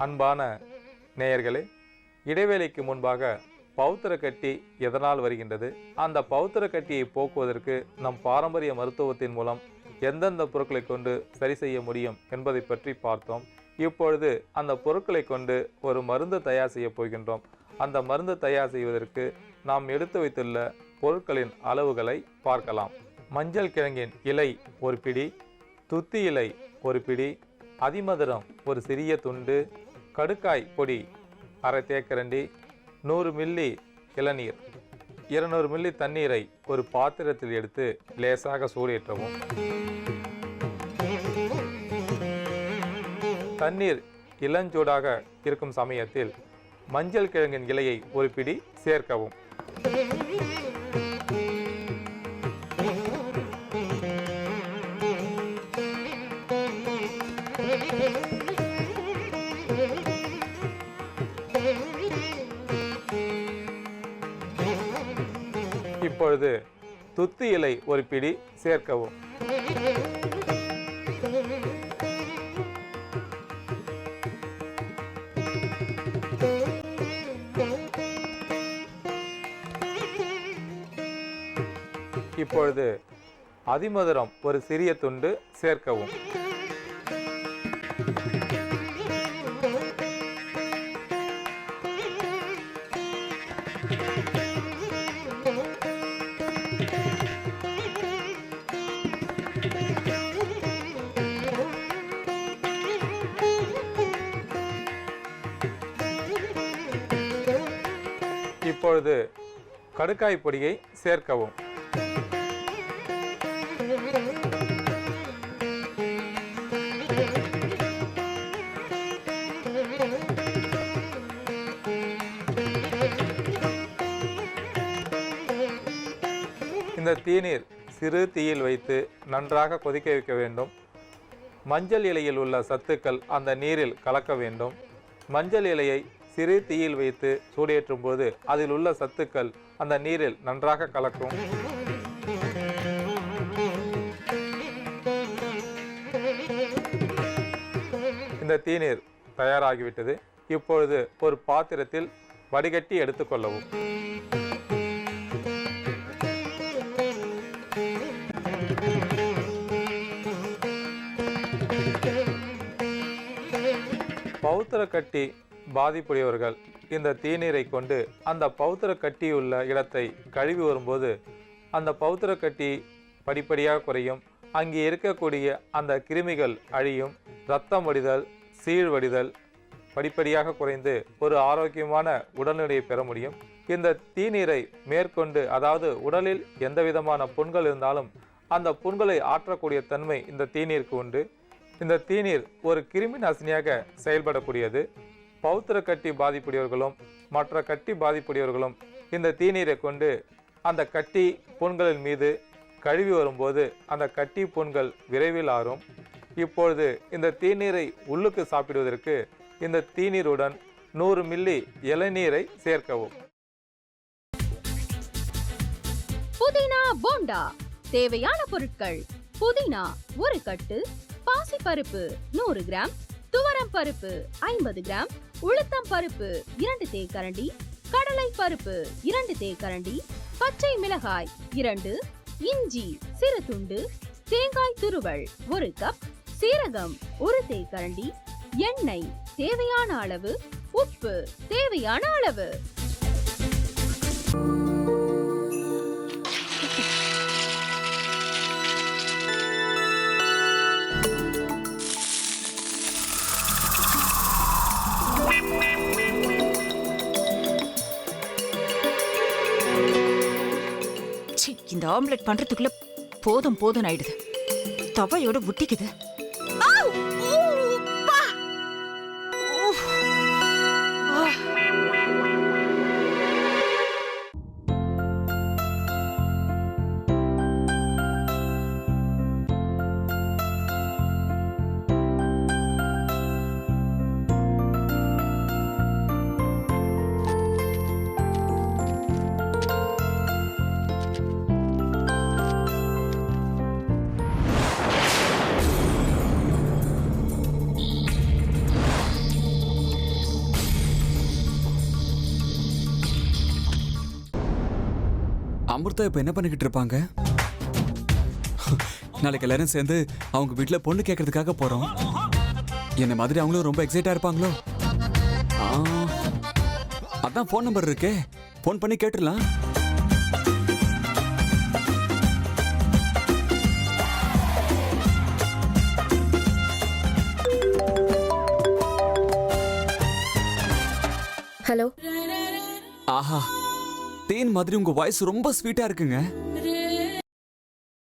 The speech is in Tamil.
அன்பான நேயர்களே, இடைவேளைக்கு முன்பாக பௌத்திரக்கட்டி எதனால் வருகின்றது, அந்த பௌத்திரக்கட்டியை போக்குவதற்கு நம் பாரம்பரிய மருத்துவத்தின் மூலம் எந்தெந்த பொருட்களை கொண்டு சரி செய்ய முடியும் என்பதை பற்றி பார்த்தோம். இப்பொழுது அந்த பொருட்களை கொண்டு ஒரு மருந்து தயார் செய்ய போகின்றோம். அந்த மருந்து தயார் செய்வதற்கு நாம் எடுத்து வைத்துள்ள பொருட்களின் அளவுகளை பார்க்கலாம். மஞ்சள் கிழங்கின் இலை ஒரு பிடி, துத்தி இலை ஒரு பிடி, அதிமதுரம் ஒரு சிறிய துண்டு, கடுக்காய் பொடி அரை தேக்கரண்டி, 100 மில்லி இளநீர், 200 மில்லி தண்ணீரை ஒரு பாத்திரத்தில் எடுத்து லேசாக சூடேற்றவும். தண்ணீர் இளஞ்சூடாக இருக்கும் சமயத்தில் மஞ்சள் கிழங்கின் இலையை ஒரு பிடி சேர்க்கவும். இப்பொழுது துத்தி இலை ஒரு பிடி சேர்க்கவும். இப்பொழுது அதிமதுரம் ஒரு சிறிய துண்டு சேர்க்கவும். இப்பொழுது கடுக்காய் பொடியை சேர்க்கவும். இந்த தீநீர் சிறு தீயில் வைத்து நன்றாக கொதிக்க வைக்க வேண்டும். மஞ்சள் இலையில் உள்ள சத்துக்கள் அந்த நீரில் கலக்க வேண்டும். மஞ்சள் இலையை சிறு தீயில் வைத்து சூடேற்றும் போது அதில் உள்ள சத்துக்கள் அந்த நீரில் நன்றாக கலக்கும். இந்த தீநீர் தயாராகிவிட்டது. இப்பொழுது ஒரு பாத்திரத்தில் வடிகட்டி எடுத்துக்கொள்ளவும். பௌத்திரக்கட்டி பாதிப்புடையவர்கள் இந்த தீநீரை கொண்டு அந்த பௌத்திரக்கட்டியுள்ள இடத்தை கழுவி வரும்போது அந்த பௌத்திரக்கட்டி படிப்படியாக குறையும். அங்கே இருக்கக்கூடிய அந்த கிருமிகள் அழியும். இரத்தம் வடிதல், சீழ் வடிதல் படிப்படியாக குறைந்து ஒரு ஆரோக்கியமான உடல்நிலையை பெற முடியும். இந்த தீநீரை மேற்கொண்டு, அதாவது உடலில் எந்த விதமான புண்கள் இருந்தாலும் அந்த புண்களை ஆற்றக்கூடிய தன்மை இந்த தீநீருக்கு உண்டு. இந்த தீநீர் ஒரு கிருமி நாசினியாக செயல்படக்கூடியது. பௌத்திரக்கட்டி பாதிப்புடையவர்களும் மற்ற கட்டி பாதிப்புடையவர்களும் இந்த தீநீரை கொண்டு அந்த கட்டி புண்களின் மீது கழுவி வரும்போது அந்த கட்டி புண்கள் விரைவில் ஆறும். இப்பொழுது இந்த தீநீரை உள்ளுக்கு சாப்பிடுவதற்கு இந்த தீநீருடன் 100 மில்லி இளநீரை சேர்க்கவும். புதினா போண்டா தேவையான பொருட்கள்: புதினா 1 கட்டு, பாசிப்பருப்பு 100 கிராம், துவரம் பருப்பு 50 கிராம், உளுத்தம் பருப்பு 2 தேக்கரண்டி, கடலை பருப்பு 2 தேக்கரண்டி, பச்சை மிளகாய் 2, இஞ்சி சிறு துண்டு, தேங்காய் துருவல் 1 கப், சீரகம் 1 தேக்கரண்டி, எண்ணெய் தேவையான அளவு, உப்பு தேவையான அளவு. இந்த ஆம்லெட் பண்றதுக்குள்ள போதும் போதும் ஆயிடுது. தவையோட ஒட்டிக்குது. அமிர்தா இப்ப என்ன பண்ணிக்கிட்டு இருப்பாங்க? நாளைக்கு எல்லாரும் சேர்ந்து அவங்க வீட்டுல பொண்ணு கேட்கறதுக்காக போறோம். என்ன மாதிரி அவங்களும் ரொம்ப எக்ஸைட்டா இருப்பாங்களோ? ஆ, அதான் ஃபோன் நம்பர் இருக்கே, ஃபோன் பண்ணி கேட்டுடலாம். ஹலோ. ஆஹா, தேன் மாதிரி உங்க வாய்ஸ் ரொம்ப ஸ்வீட்டா இருக்குங்க.